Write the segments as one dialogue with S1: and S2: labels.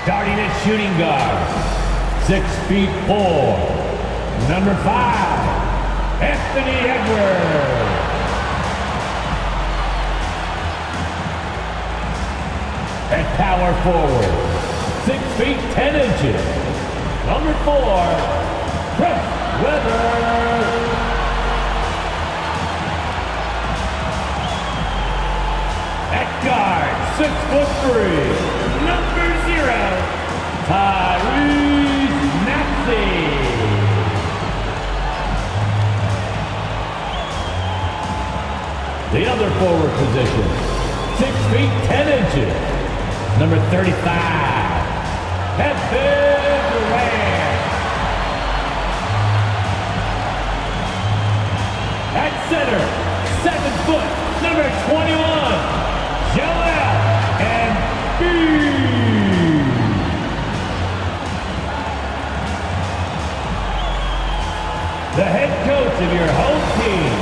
S1: Starting at shooting guard, 6'4", number 5, Anthony Edwards. At power forward, 6 feet 10 inches, number 4, Chris Webber. At guard, 6'3", number 0, Tyrese Maxey. The other forward position, 6 feet 10 inches, number 35, Kevin Durant. At center, 7 foot, number 21, Joel Embiid. The head coach of your home team.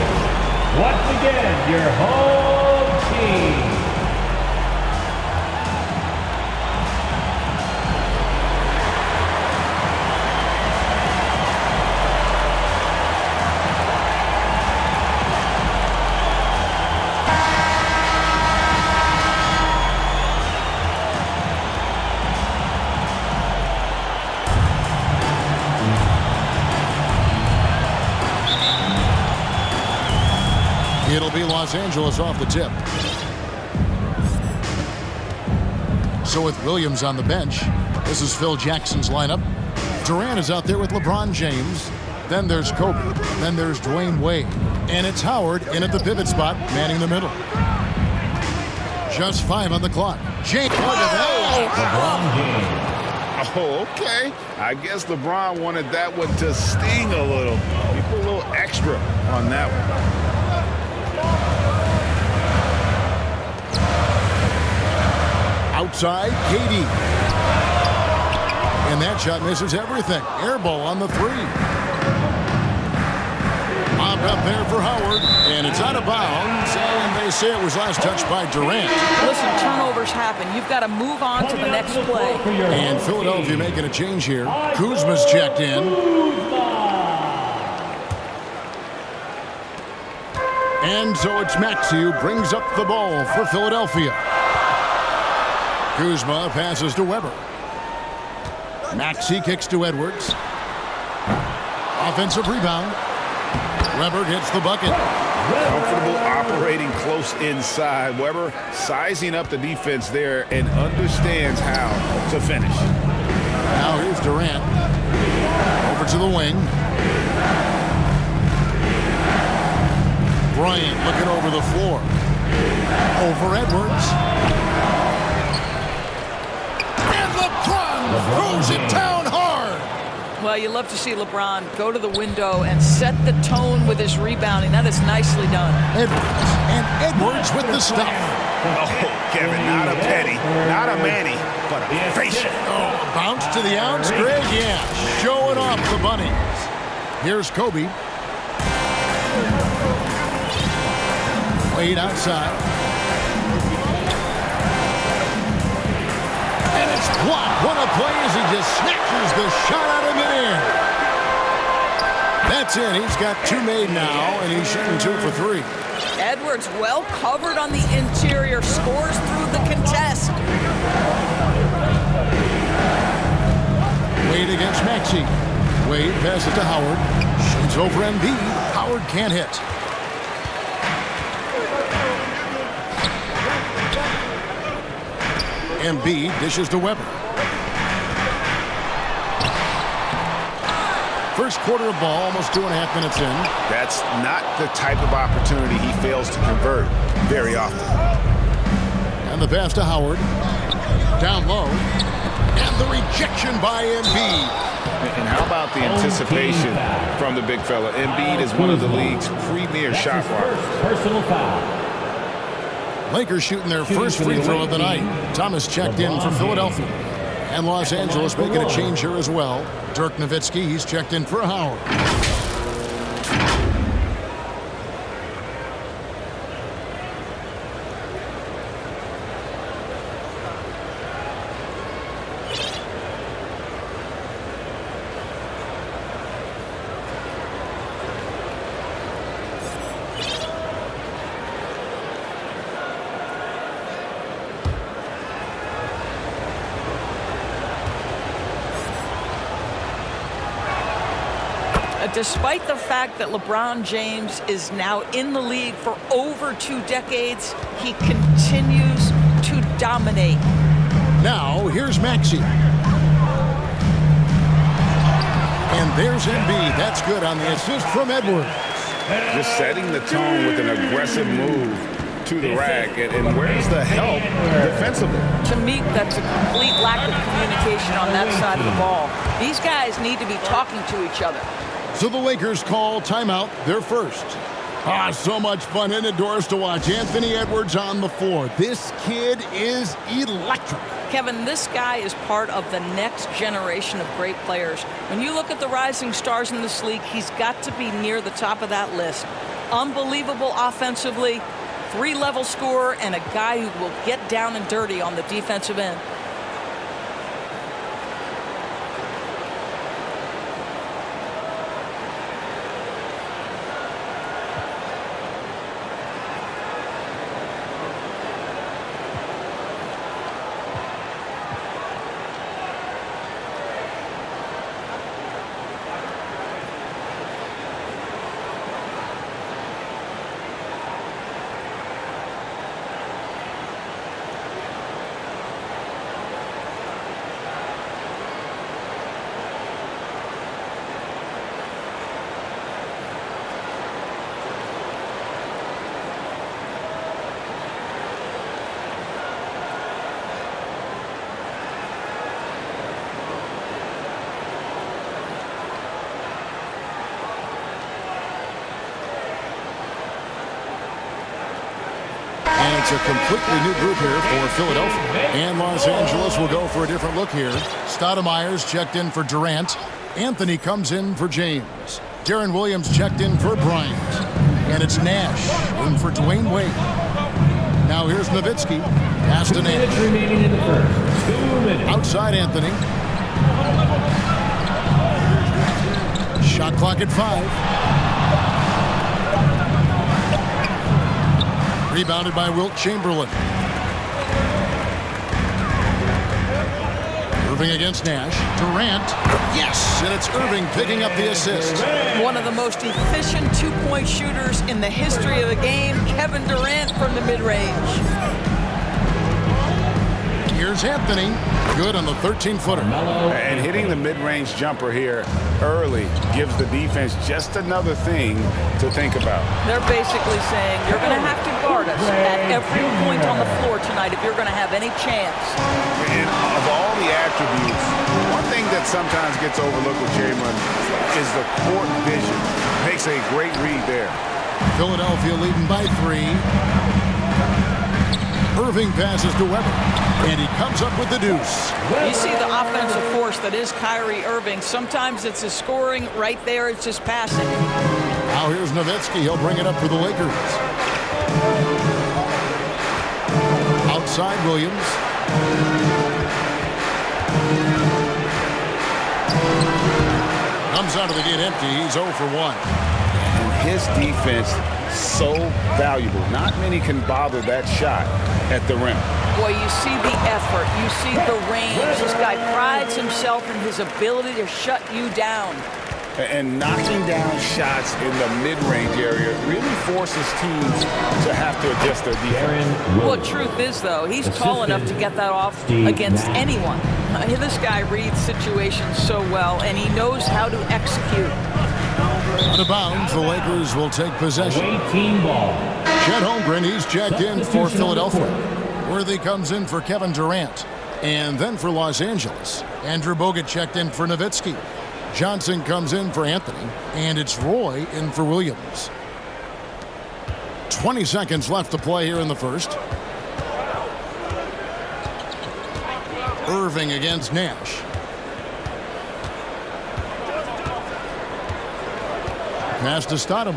S1: Once again, your home team.
S2: It'll be Los Angeles off the tip. So with Williams on the bench, this is Phil Jackson's lineup. Durant is out there with LeBron James. Then there's Kobe. Then there's Dwayne Wade. And it's Howard in at the pivot spot, manning the middle. Just 5 on the clock. James.
S1: LeBron James.
S3: Oh, okay. I guess LeBron wanted that one to sting a little. He put a little extra on that one.
S2: Outside, KD. And that shot misses everything. Air ball on the 3. Bobbed up there for Howard. And it's out of bounds. And they say it was last touched by Durant.
S4: Listen, turnovers happen. You've got to move on to the next play.
S2: And Philadelphia making a change here. Kuzma's checked in. And so it's Maxey who brings up the ball for Philadelphia. Kuzma passes to Webber. Maxey kicks to Edwards. Offensive rebound. Webber gets the bucket.
S3: Comfortable operating close inside. Webber sizing up the defense there and understands how to finish.
S2: Now here's Durant. Over to the wing. Bryant looking over the floor. Over Edwards. Throws it down hard.
S4: Well, you love to see LeBron go to the window and set the tone with his rebounding. That is nicely done.
S2: Edwards. And Edwards with the stuff.
S3: Oh, Kevin, not a petty, not a Manny, but a facial.
S2: Oh, bounce to the ounce, Greg. Yeah, showing off the bunnies. Here's Kobe. Wade outside. Blocked. What a play as he just snatches the shot out of midair. That's it. He's got 2 made now, and he's shooting 2 for 3.
S4: Edwards well covered on the interior, scores through the contest.
S2: Wade against Maxey. Wade passes to Howard. Shoots over Embiid. Howard can't hit. Embiid dishes to Webber. First quarter of ball, almost 2.5 minutes in.
S3: That's not the type of opportunity he fails to convert very often.
S2: And the pass to Howard. Down low. And the rejection by Embiid.
S3: And how about the anticipation from the big fella? Embiid is one of the league's premier shot blockers.
S1: Personal foul.
S2: Lakers shooting their first free throw of the night. Thomas checked in for Philadelphia. And Los Angeles making a change here as well. Dirk Nowitzki, he's checked in for Howard.
S4: Despite the fact that LeBron James is now in the league for over 2 decades, he continues to dominate.
S2: Now, here's Maxey. And there's Embiid. That's good on the assist from Edwards.
S3: Just setting the tone with an aggressive move to the rack. And where's the help defensively?
S4: To me, that's a complete lack of communication on that side of the ball. These guys need to be talking to each other.
S2: So the Lakers call timeout, their first. So much fun indoors to watch. Anthony Edwards on the floor. This kid is electric.
S4: Kevin, this guy is part of the next generation of great players. When you look at the rising stars in this league, he's got to be near the top of that list. Unbelievable offensively, 3-level scorer, and a guy who will get down and dirty on the defensive end.
S2: And it's a completely new group here for Philadelphia. And Los Angeles will go for a different look here. Stoudemire's checked in for Durant. Anthony comes in for James. Darren Williams checked in for Bryant. And it's Nash in for Dwayne Wade. Now here's Nowitzki. Pass to Nash.
S1: Remaining in the first. 2 minutes.
S2: Outside Anthony. Shot clock at 5. Rebounded by Wilt Chamberlain. Irving against Nash. Durant. Yes! And it's Irving picking up the assist.
S4: One of the most efficient two-point shooters in the history of the game, Kevin Durant from the mid-range.
S2: Here's Anthony. Good on the 13-footer.
S3: And hitting the mid-range jumper here early gives the defense just another thing to think about.
S4: They're basically saying, you're going to have to guard us at every point on the floor tonight if you're going to have any chance.
S3: And of all the attributes, one thing that sometimes gets overlooked with Chamberlain is the court vision. Makes a great read there.
S2: Philadelphia leading by 3. Irving passes to Weber, and he comes up with the deuce.
S4: You see the offensive force that is Kyrie Irving. Sometimes it's his scoring. Right there, it's just passing.
S2: Now here's Nowitzki. He'll bring it up for the Lakers. Outside Williams. Comes out of the gate empty. He's 0 for 1.
S3: And his defense so valuable. Not many can bother that shot at the rim.
S4: Boy, you see the effort. You see the range. This guy prides himself in his ability to shut you down.
S3: And knocking down shots in the mid-range area really forces teams to have to adjust their defense.
S4: Well, truth is, though, he's tall enough to get that off against anyone. This guy reads situations so well, and he knows how to execute.
S2: Out of bounds, the Lakers will take possession.
S1: Away team ball.
S2: Chet Holmgren, he's checked in for Philadelphia. Worthy comes in for Kevin Durant. And then for Los Angeles, Andrew Bogut checked in for Nowitzki. Johnson comes in for Anthony. And it's Roy in for Williams. 20 seconds left to play here in the first. Irving against Nash. Pass to Stoudemire.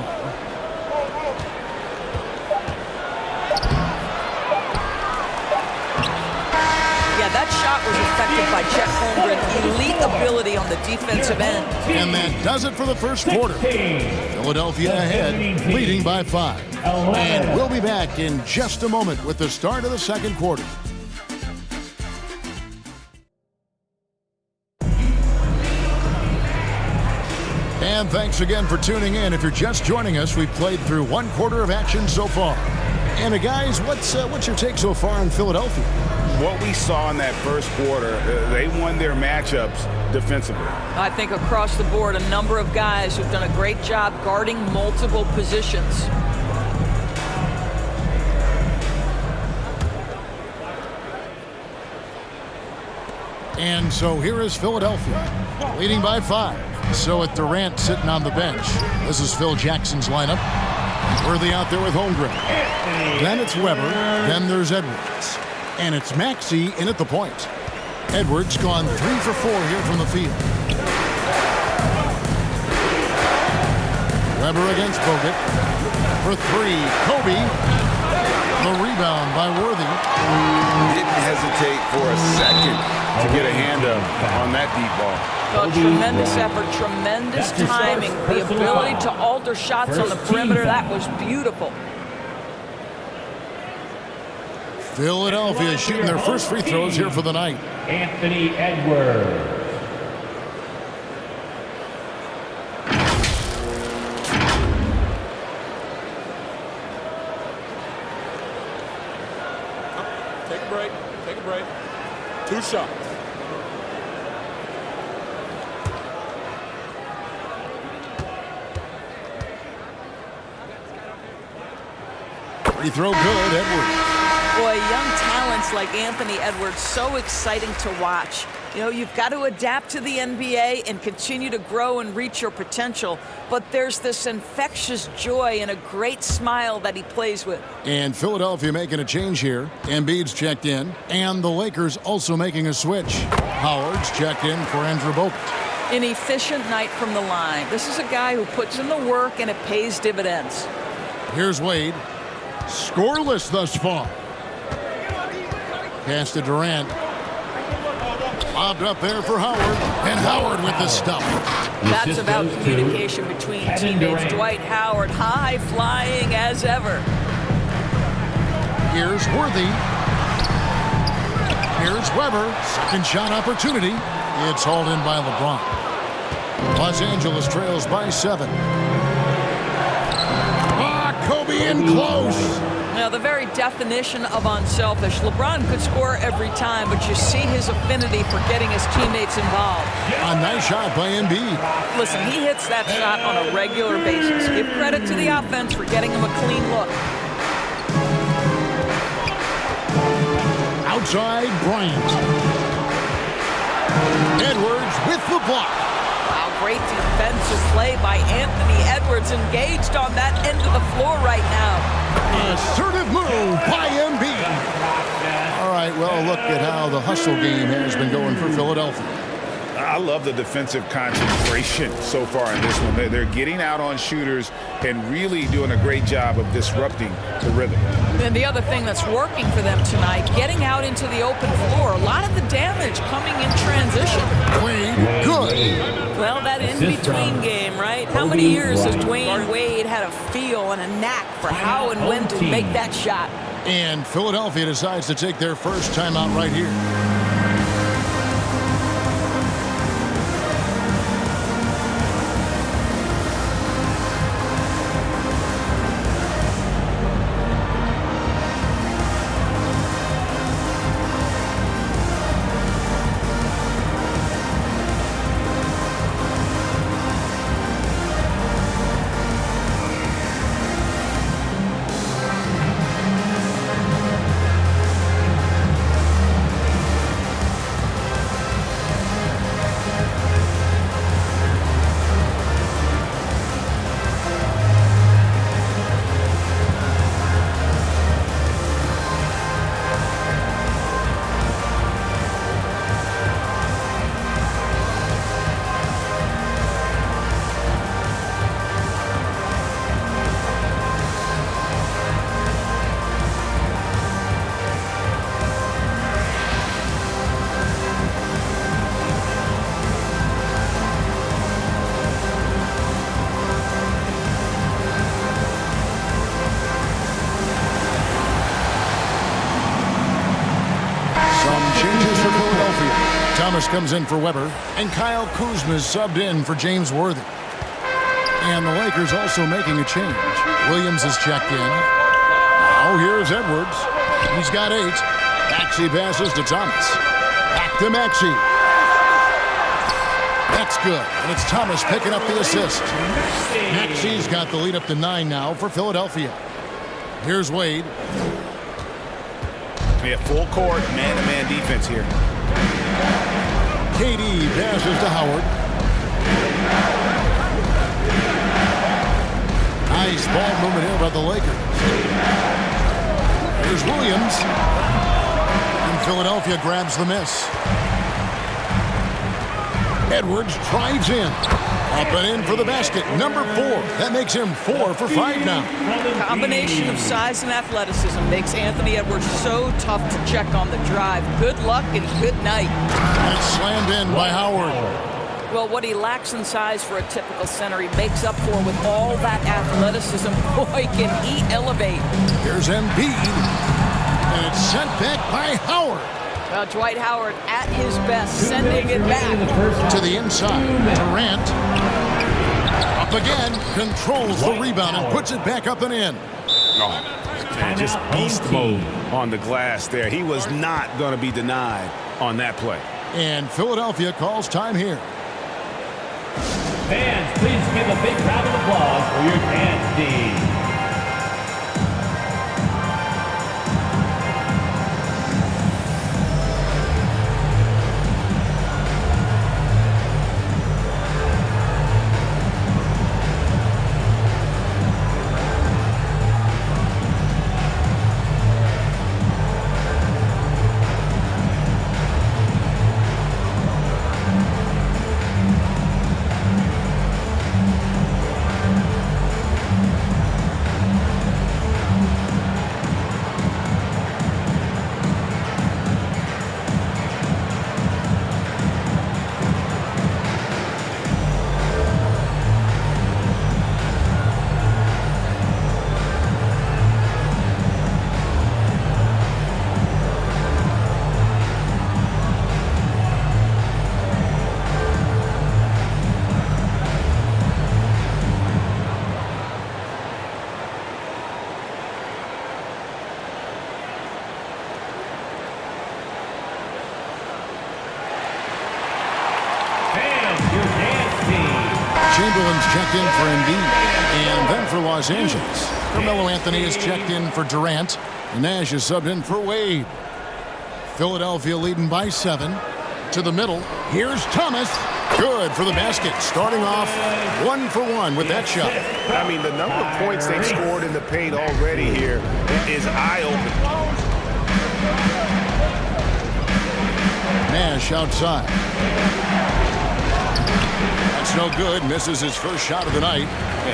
S4: Yeah, that shot was affected by Chet Holmgren. Elite ability on the defensive end.
S2: And that does it for the first quarter. Philadelphia ahead, leading by 5. And we'll be back in just a moment with the start of the second quarter. And And thanks again for tuning in. If you're just joining us, we've played through one quarter of action so far. And guys, what's your take so far on Philadelphia?
S3: What we saw in that first quarter, they won their matchups defensively.
S4: I think across the board, a number of guys who've done a great job guarding multiple positions.
S2: And so here is Philadelphia, leading by 5. So with Durant sitting on the bench, this is Phil Jackson's lineup. Worthy out there with Holmgren. Then it's Weber. Then there's Edwards. And it's Maxey in at the point. Edwards gone 3 for 4 here from the field. Weber against Bogut. For 3, Kobe. The rebound by Worthy.
S3: Didn't hesitate for a second to get a hand up on that deep ball.
S4: Oh, tremendous effort, tremendous timing, the ability to alter shots on the perimeter. That was beautiful.
S2: Philadelphia shooting their first free throws here for the night.
S1: Anthony Edwards.
S5: Take a break. Take a break. 2 shots.
S2: Free throw good, Edwards.
S4: Boy, young talents like Anthony Edwards, so exciting to watch. You know, you've got to adapt to the NBA and continue to grow and reach your potential. But there's this infectious joy and a great smile that he plays with.
S2: And Philadelphia making a change here. Embiid's checked in. And the Lakers also making a switch. Howard's checked in for Andrew Bogut.
S4: An efficient night from the line. This is a guy who puts in the work and it pays dividends.
S2: Here's Wade. Scoreless thus far. Pass to Durant. Lobbed up there for Howard. And Howard with the stuff.
S4: That's about communication between teammates. Dwight Howard, high flying as ever.
S2: Here's Worthy. Here's Weber. Second shot opportunity. It's hauled in by LeBron. Los Angeles trails by 7. Kobe in close.
S4: Now, the very definition of unselfish. LeBron could score every time, but you see his affinity for getting his teammates involved.
S2: A nice shot by Embiid.
S4: Listen, he hits that shot on a regular basis. Give credit to the offense for getting him a clean look.
S2: Outside, Bryant. Edwards with the block.
S4: Wow, great defensive play by Anthony Edwards, engaged on that end of the floor right now.
S2: Assertive move by Embiid. All right, well, look at how the hustle game has been going for Philadelphia.
S3: I love the defensive concentration so far in this one. They're getting out on shooters and really doing a great job of disrupting the rhythm.
S4: And the other thing that's working for them tonight, getting out into the open floor. A lot of the damage coming in transition.
S2: Wade, good.
S4: Well, that in-between game, right? How many years has Dwayne Wade had a feel and a knack for how and when to make that shot?
S2: And Philadelphia decides to take their first timeout right here. Thomas comes in for Weber, and Kyle Kuzma is subbed in for James Worthy. And the Lakers also making a change. Williams is checked in. Now here's Edwards. He's got 8. Maxey passes to Thomas. Back to Maxey. That's good. And it's Thomas picking up the assist. Maxey's got the lead up to 9 now for Philadelphia. Here's Wade.
S3: Yeah, full court, man-to-man defense here.
S2: KD passes to Howard. Nice ball movement here by the Lakers. Here's Williams. And Philadelphia grabs the miss. Edwards drives in. Up and in for the basket. Number 4. That makes him 4 for 5 now.
S4: Combination of size and athleticism makes Anthony Edwards so tough to check on the drive. Good luck and good night.
S2: And it's slammed in by Howard.
S4: Well, what he lacks in size for a typical center, he makes up for with all that athleticism. Boy, can he elevate.
S2: Here's Embiid. And it's sent back by Howard.
S4: Well, Dwight Howard at his best, sending it back.
S2: To the inside. Durant. Up again. Controls the rebound and puts it back up and in.
S3: Oh, man, just beast mode on the glass there. He was not going to be denied on that play.
S2: And Philadelphia calls time here.
S1: Fans, please give a big round of applause for your dance team.
S2: Chamberlain's checked in for Embiid, and then for Los Angeles. Carmelo Anthony is checked in for Durant. Nash is subbed in for Wade. Philadelphia leading by 7. To the middle. Here's Thomas. Good for the basket. Starting off 1 for 1 with that shot.
S3: I mean, the number of points they've scored in the paint already here is eye-opening.
S2: Nash outside. That's no good. Misses his first shot of the night.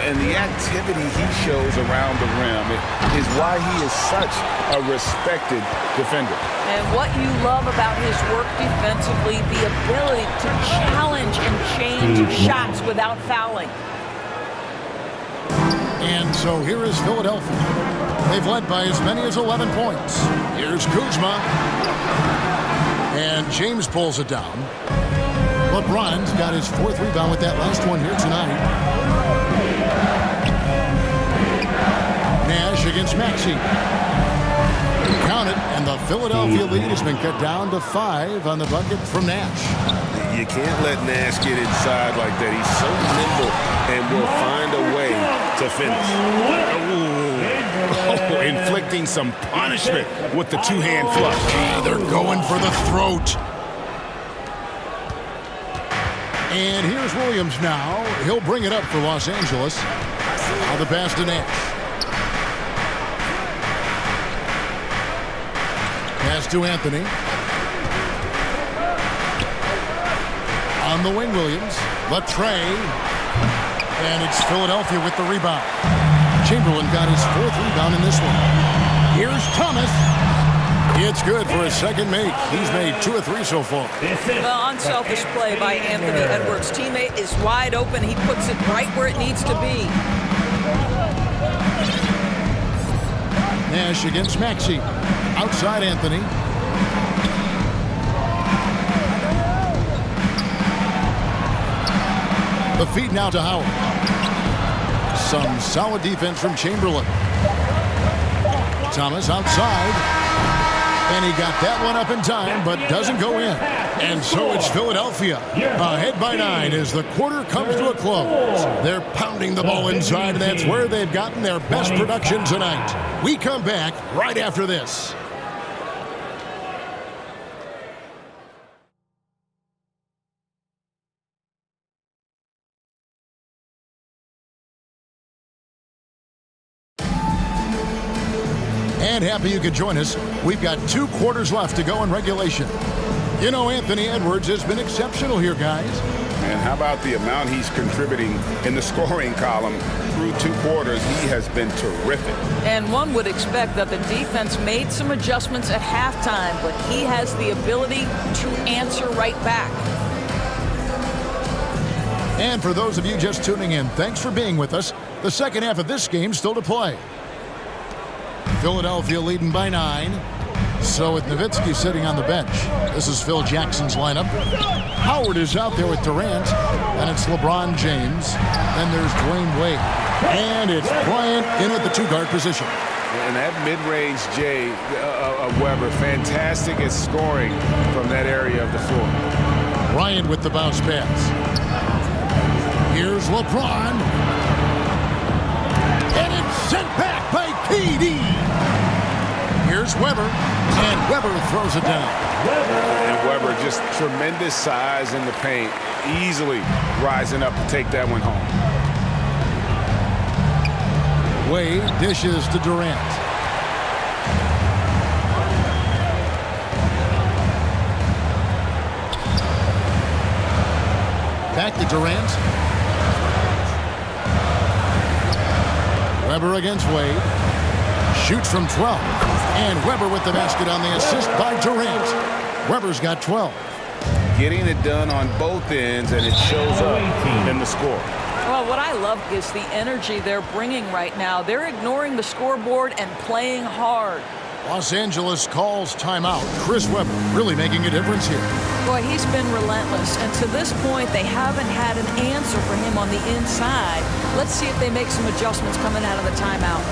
S3: And the activity he shows around the rim is why he is such a respected defender.
S4: And what you love about his work defensively, the ability to challenge and change shots without fouling.
S2: And so here is Philadelphia. They've led by as many as 11 points. Here's Kuzma. And James pulls it down. LeBron's got his 4th rebound with that last one here tonight. Nash against Maxey. Count it, and the Philadelphia lead has been cut down to 5 on the bucket from Nash.
S3: You can't let Nash get inside like that. He's so nimble and will find a way to finish. Oh, inflicting some punishment with the two-hand flush.
S2: They're going for the throat. And here's Williams now. He'll bring it up for Los Angeles. Now the pass to Nash. Pass to Anthony. On the wing, Williams. Latrey. And it's Philadelphia with the rebound. Chamberlain got his 4th rebound in this one. Here's Thomas. It's good for his second make. He's made 2 or 3 so far.
S4: Well, unselfish play by Anthony Edwards. Teammate is wide open. He puts it right where it needs to be.
S2: Nash against Maxey. Outside Anthony. The feed now to Howard. Some solid defense from Chamberlain. Thomas outside. And he got that one up in time, but doesn't go in. And so it's Philadelphia ahead by 9 as the quarter comes to a close. They're pounding the ball inside, and that's where they've gotten their best production tonight. We come back right after this. And happy you could join us. We've got 2 quarters left to go in regulation. You know, Anthony Edwards has been exceptional here, guys.
S3: And how about the amount he's contributing in the scoring column through 2 quarters? He has been terrific.
S4: And one would expect that the defense made some adjustments at halftime, but he has the ability to answer right back.
S2: And for those of you just tuning in, thanks for being with us. The second half of this game still to play. Philadelphia leading by 9. So with Nowitzki sitting on the bench, this is Phil Jackson's lineup. Howard is out there with Durant. And it's LeBron James. Then there's Dwayne Wade. And it's Bryant in at the 2-guard position.
S3: And that mid-range J of Weber, fantastic at scoring from that area of the floor.
S2: Bryant with the bounce pass. Here's LeBron. And it's sent back by KD. Here's Weber, and Weber throws it down.
S3: And Weber just tremendous size in the paint, easily rising up to take that one home.
S2: Wade dishes to Durant. Back to Durant. Weber against Wade. Shoots from 12. And Weber with the basket on the assist by Durant. Weber's got 12.
S3: Getting it done on both ends, and it shows up in the score.
S4: Well, what I love is the energy they're bringing right now. They're ignoring the scoreboard and playing hard.
S2: Los Angeles calls timeout. Chris Webber really making a difference here.
S4: Boy, he's been relentless, and to this point, they haven't had an answer for him on the inside. Let's see if they make some adjustments coming out of the timeout.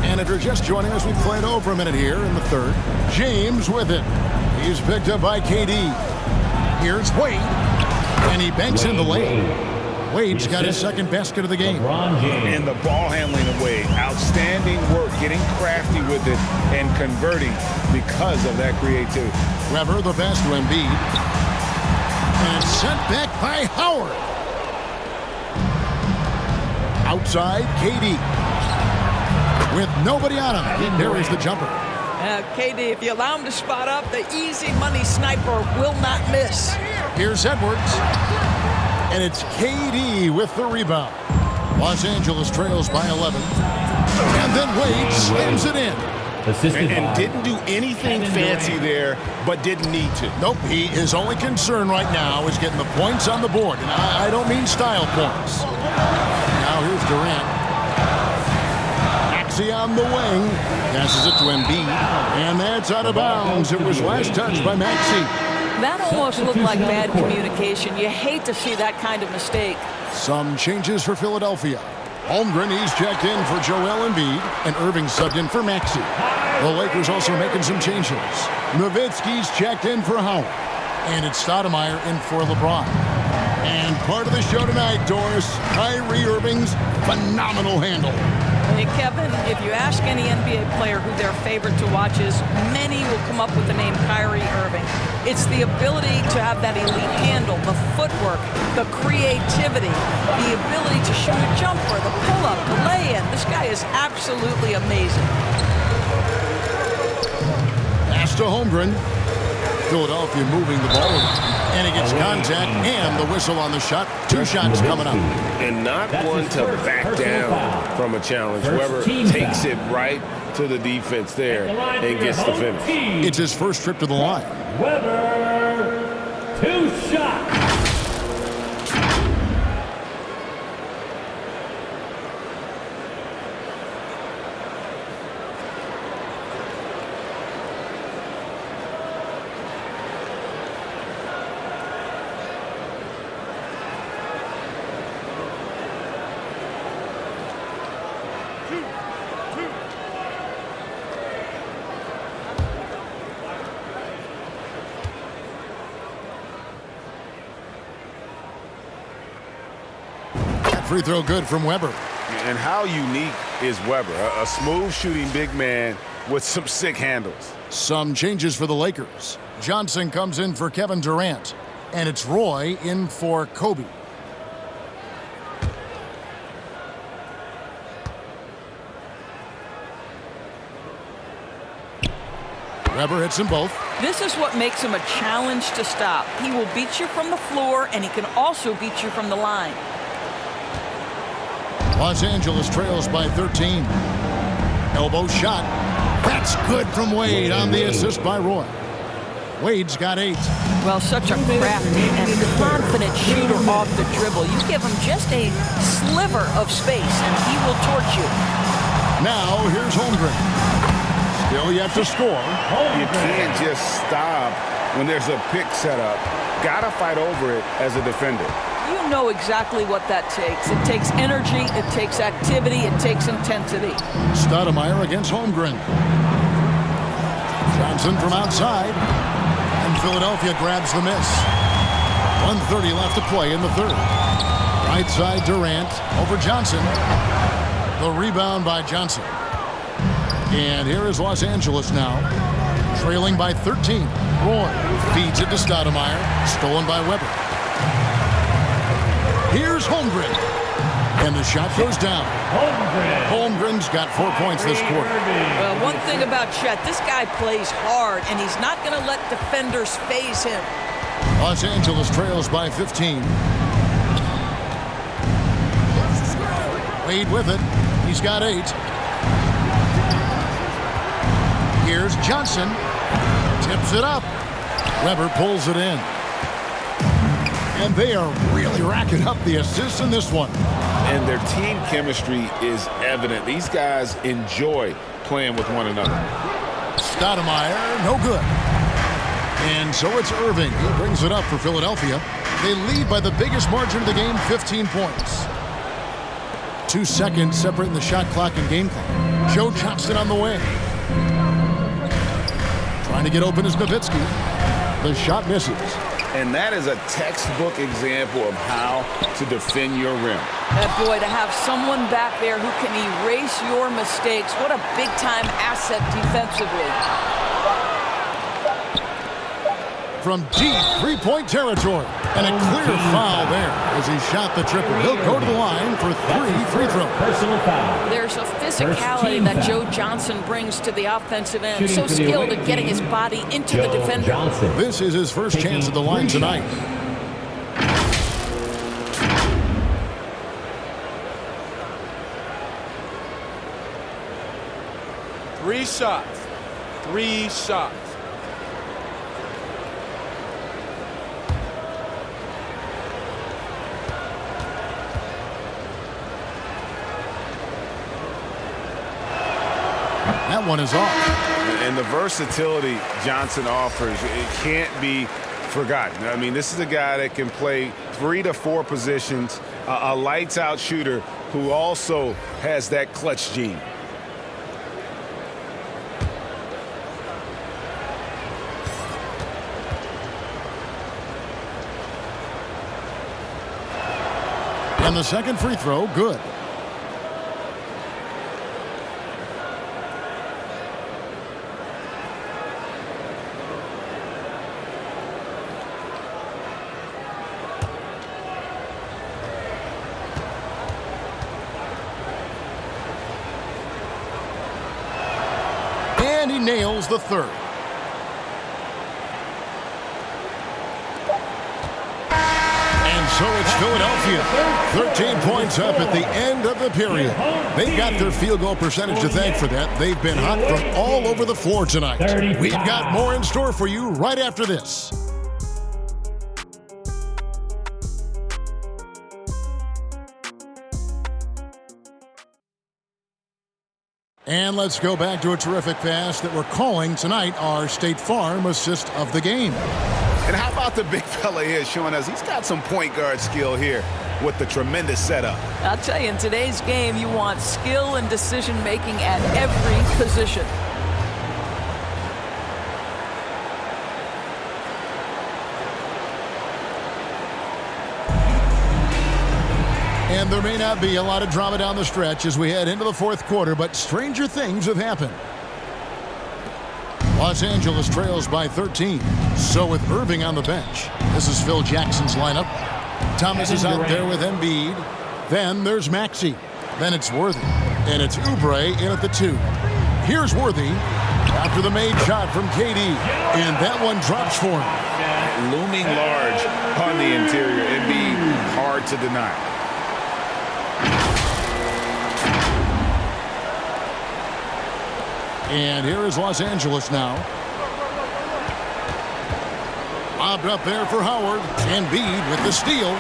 S2: And if you're just joining us, we played over a minute here in the third. James with it. He's picked up by KD. Here's Wade. And he banks in the lane. Wade's got his second basket of the game.
S3: And the ball handling of Wade. Outstanding work, getting crafty with it and converting because of that creativity.
S2: Weber, the pass to Embiid. And it's sent back by Howard. Outside, KD. With nobody on him, there is the jumper.
S4: KD, if you allow him to spot up, the easy money sniper will not miss.
S2: Here's Edwards. And it's KD with the rebound. Los Angeles trails by 11. And then Wade slams it in.
S3: And didn't do anything fancy there, but didn't need to.
S2: Nope, his only concern right now is getting the points on the board. And I don't mean style points. Now here's Durant. On the wing, passes it to Embiid, and that's out of bounds. It was last touched by Maxey.
S4: That almost looked like bad communication. You hate to see that kind of mistake.
S2: Some changes for Philadelphia. Holmgren, he's checked in for Joel Embiid, and Irving subbed in for Maxey. The Lakers also making some changes. Nowitzki's checked in for Howard, and it's Stoudemire in for LeBron. And part of the show tonight, Doris, Kyrie Irving's phenomenal handle.
S4: Hey, Kevin, if you ask any NBA player who their favorite to watch is, many will come up with the name Kyrie Irving. It's the ability to have that elite handle, the footwork, the creativity, the ability to shoot a jumper, the pull-up, the lay-in. This guy is absolutely amazing.
S2: Pass to Holmgren. Philadelphia moving the ball around. And he gets contact and the whistle on the shot. 2 shots coming up.
S6: And not one to back down from a challenge. Weber takes it right to the defense there and gets the finish.
S2: It's his first trip to the line.
S1: Weber, 2 shots.
S2: Free throw good from Weber.
S3: And how unique is Weber? A smooth shooting big man with some sick handles.
S2: Some changes for the Lakers. Johnson comes in for Kevin Durant. And it's Roy in for Kobe. Weber hits them both.
S4: This is what makes him a challenge to stop. He will beat you from the floor, and he can also beat you from the line.
S2: Los Angeles trails by 13. Elbow shot. That's good from Wade on the assist by Roy. Wade's got 8.
S4: Well, such a crafty and confident shooter off the dribble. You give him just a sliver of space, and he will torch you.
S2: Now, here's Holmgren. Still yet to score.
S3: You can't just stop when there's a pick set up. Gotta fight over it as a defender.
S4: You know exactly what that takes. It takes energy, it takes activity, it takes intensity.
S2: Stoudemire against Holmgren. Johnson from outside. And Philadelphia grabs the miss. 1:30 left to play in the third. Right side Durant over Johnson. The rebound by Johnson. And here is Los Angeles now. Trailing by 13. Roy feeds it to Stoudemire. Stolen by Weber. Here's Holmgren. And the shot goes down. Holmgren's got 4 points this quarter.
S4: Well, one thing about Chet, this guy plays hard, and he's not going to let defenders phase him.
S2: Los Angeles trails by 15. Wade with it. He's got 8. Here's Johnson. Tips it up. Weber pulls it in. And they are really racking up the assists in this one.
S3: And their team chemistry is evident. These guys enjoy playing with one another.
S2: Stoudemire, no good. And so it's Irving. He brings it up for Philadelphia. They lead by the biggest margin of the game, 15 points. 2 seconds separating the shot clock and game clock. Joe Johnson on the way. Trying to get open is Nowitzki. The shot misses.
S3: And that is a textbook example of how to defend your rim.
S4: And boy, to have someone back there who can erase your mistakes, what a big-time asset defensively.
S2: From deep three-point territory. And a clear foul there as he shot the triple. He'll go to the line for 3 free throws.
S1: Personal foul.
S4: There's a physicality that Joe Johnson brings to the offensive end. So skilled at getting his body into the defender.
S2: This is his first chance at the line tonight.
S5: Three shots. 3 shots.
S2: That one is off.
S3: And the versatility Johnson offers, it can't be forgotten. I mean, this is a guy that can play 3 to 4 positions, a lights-out shooter who also has that clutch gene.
S2: And the second free throw, good. And he nails the third. And so it's Philadelphia. 13 points up at the end of the period. They've got their field goal percentage to thank for that. They've been hot from all over the floor tonight. We've got more in store for you right after this. And let's go back to a terrific pass that we're calling tonight our State Farm assist of the game.
S3: And how about the big fella here showing us he's got some point guard skill here with the tremendous setup.
S4: I'll tell you, in today's game, you want skill and decision-making at every position.
S2: And there may not be a lot of drama down the stretch as we head into the fourth quarter, but stranger things have happened. Los Angeles trails by 13. So with Irving on the bench, this is Phil Jackson's lineup. Thomas is out there with Embiid. Then there's Maxey. Then it's Worthy. And it's Oubre in at the 2. Here's Worthy after the made shot from KD. And that one drops for him.
S3: Looming large on the interior. Embiid, hard to deny.
S2: And here is Los Angeles now. Lobbed up there for Howard. Embiid with the steal.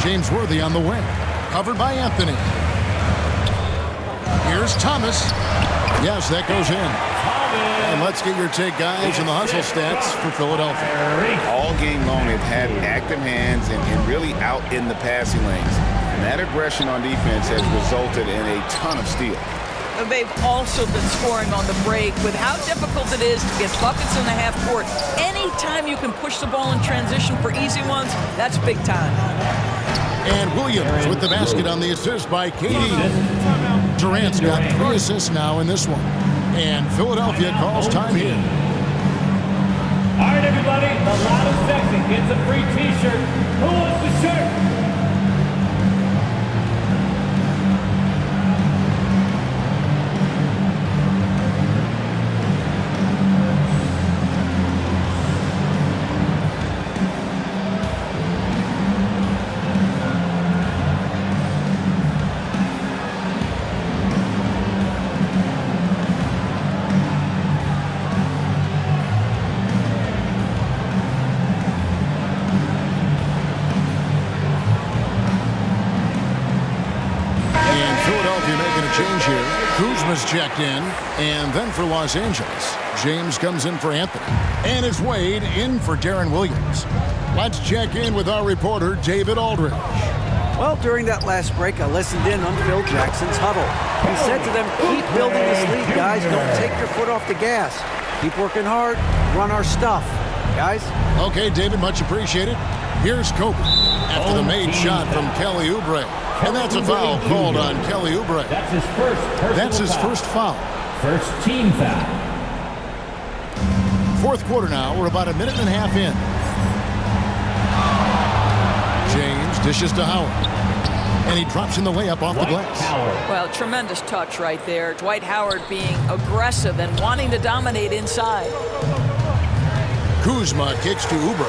S2: James Worthy on the wing. Covered by Anthony. Here's Thomas. Yes, that goes in. And let's get your take, guys, on the hustle stats for Philadelphia.
S3: All game long, they've had active hands and really out in the passing lanes. And that aggression on defense has resulted in a ton of steals.
S4: They've also been scoring on the break with how difficult it is to get buckets in the half court. Anytime you can push the ball in transition for easy ones, that's big time.
S2: And Williams with the basket on the assist by KD. Durant's got 3 assists now in this one. And Philadelphia calls time here.
S1: All right, everybody, the loudest section gets a free T-shirt. Who wants the shirt?
S2: Change here. Kuzma's checked in. And then for Los Angeles, James comes in for Anthony. And it's Wade in for Darren Williams. Let's check in with our reporter, David Aldridge.
S7: Well, during that last break, I listened in on Phil Jackson's huddle. He said to them, keep building this lead, guys. Don't take your foot off the gas. Keep working hard. Run our stuff. Guys?
S2: Okay, David, much appreciated. Here's Kobe after the made shot from Kelly Oubre. And that's a foul called on Kelly Oubre.
S1: That's his first
S2: foul.
S1: First team foul.
S2: Fourth quarter now. We're about a minute and a half in. James dishes to Howard. And he drops in the layup off the glass.
S4: Well, tremendous touch right there. Dwight Howard being aggressive and wanting to dominate inside.
S2: Kuzma kicks to Oubre.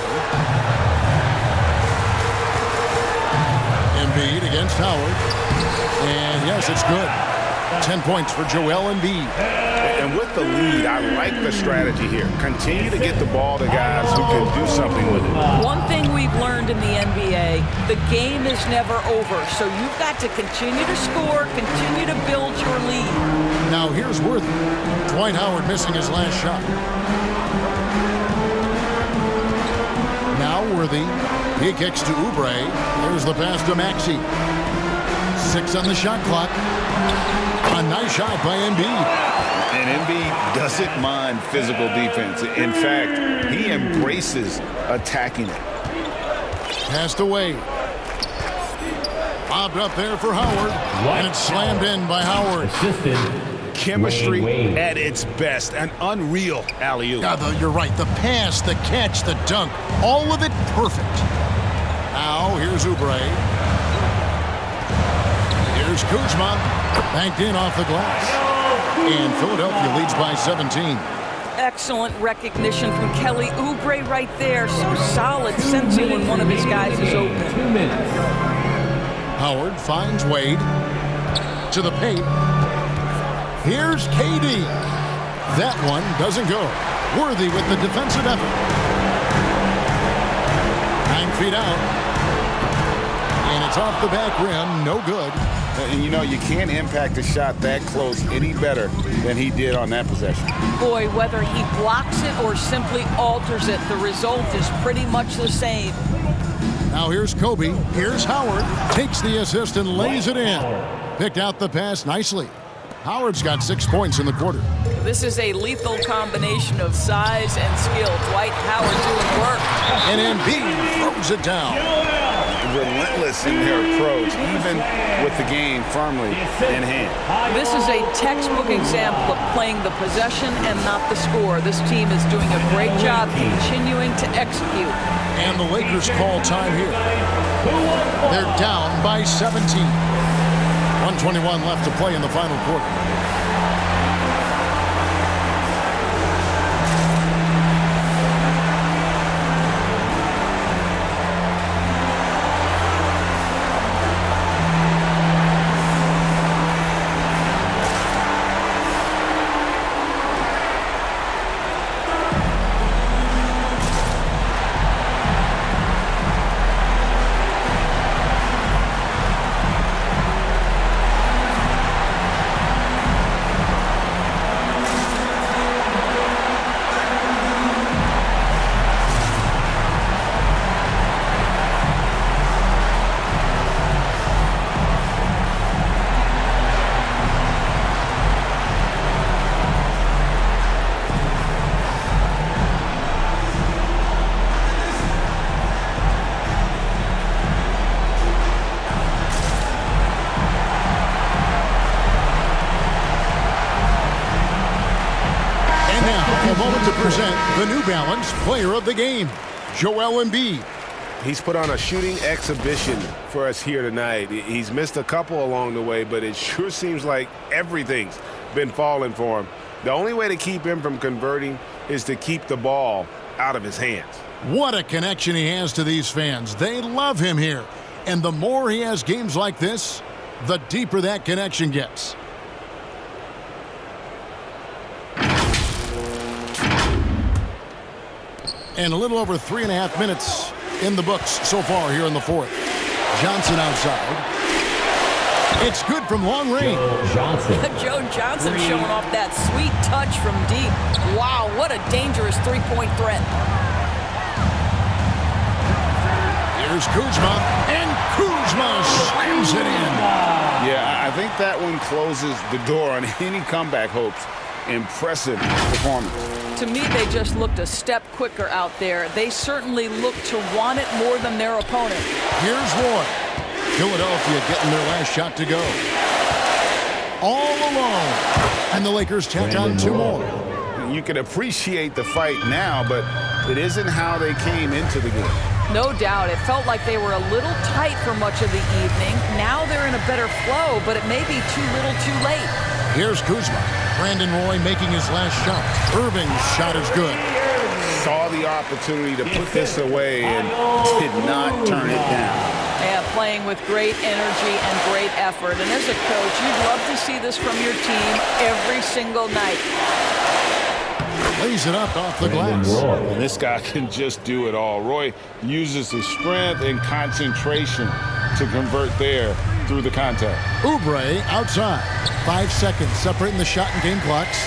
S2: Embiid against Howard. And yes, it's good. 10 points for Joel Embiid.
S3: And with the lead, I like the strategy here. Continue to get the ball to guys who can do something with it.
S4: One thing we've learned in the NBA, the game is never over. So you've got to continue to score, continue to build your lead.
S2: Now here's Worthy. Dwight Howard missing his last shot. Now Worthy He kicks to Oubre. There's the pass to Maxey. 6 on the shot clock. A nice shot by Embiid.
S3: And Embiid doesn't mind physical defense. In fact, he embraces attacking it.
S2: Passed away. Bobbed up there for Howard. And it's slammed in by Howard.
S1: Assisted.
S3: Chemistry
S1: Wade.
S3: at its best. An unreal alley-oop.
S2: Yeah, you're right. The pass, the catch, the dunk. All of it perfect. Now, here's Oubre. Here's Kuzma. Banked in off the glass. And Philadelphia leads by 17.
S4: Excellent recognition from Kelly Oubre right there. So solid, sensing when one of his guys is open.
S1: 2 minutes.
S2: Howard finds Wade to the paint. Here's KD. That one doesn't go. Worthy with the defensive effort. 9 feet out. And it's off the back rim. No good.
S3: And you know, you can't impact a shot that close any better than he did on that possession.
S4: Boy, whether he blocks it or simply alters it, the result is pretty much the same.
S2: Now here's Kobe. Here's Howard. Takes the assist and lays it in. Picked out the pass nicely. Howard's got 6 points in the quarter.
S4: This is a lethal combination of size and skill. Dwight Howard doing work.
S2: And Embiid throws it down.
S3: Relentless in their approach, even with the game firmly in hand.
S4: This is a textbook example of playing the possession and not the score. This team is doing a great job continuing to execute.
S2: And the Lakers call time here. They're down by 17. 1:21 left to play in the final quarter. Present the New Balance Player of the Game, Joel Embiid.
S6: He's put on a shooting exhibition for us here tonight. He's missed a couple along the way, but it sure seems like everything's been falling for him. The only way to keep him from converting is to keep the ball out of his hands.
S2: What a connection he has to these fans. They love him here. And the more he has games like this, the deeper that connection gets. And a little over 3.5 minutes in the books so far here in the fourth. Johnson outside. It's good from long range.
S4: Joe Johnson showing off that sweet touch from deep. Wow, what a dangerous three-point threat.
S2: Here's Kuzma, and Kuzma slams it in.
S3: Yeah, I think that one closes the door on any comeback hopes. Impressive performance.
S4: To me, they just looked a step quicker out there. They certainly look to want it more than their opponent.
S2: Here's Roy. Philadelphia getting their last shot to go. All alone. And the Lakers tack on 2 more.
S3: You can appreciate the fight now, but it isn't how they came into the game.
S4: No doubt. It felt like they were a little tight for much of the evening. Now they're in a better flow, but it may be too little too late.
S2: Here's Kuzma. Brandon Roy making his last shot. Irving's shot is good.
S3: Saw the opportunity to put this away and did not turn it down.
S4: Yeah, playing with great energy and great effort. And as a coach, you'd love to see this from your team every single night.
S2: Lays it up off the glass.
S3: And this guy can just do it all. Roy uses his strength and concentration to convert there through the contact.
S2: Oubre outside. 5 seconds separating the shot and game clocks.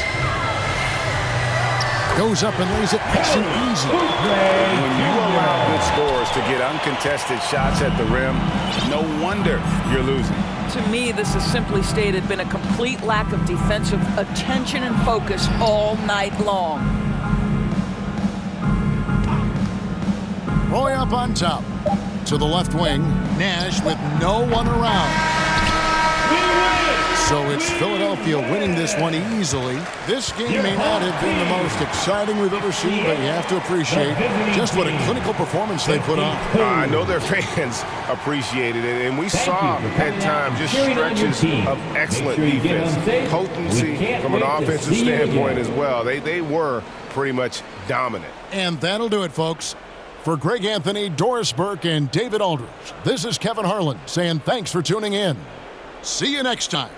S2: Goes up and lays it nice and easy.
S3: When you allow good scorers to get uncontested shots at the rim, no wonder you're losing.
S4: To me, this has simply stated been a complete lack of defensive attention and focus all night long.
S2: Roy up on top. To the left wing, Nash with no one around. So it's Philadelphia winning this one easily. This game may not have been the most exciting we've ever seen, but you have to appreciate just what a clinical performance they put on.
S6: I know their fans appreciated it, and we saw at times just stretches of excellent defense, potency from an offensive standpoint as well. They were pretty much dominant.
S2: And that'll do it, folks. For Greg Anthony, Doris Burke, and David Aldridge, this is Kevin Harlan saying thanks for tuning in. See you next time.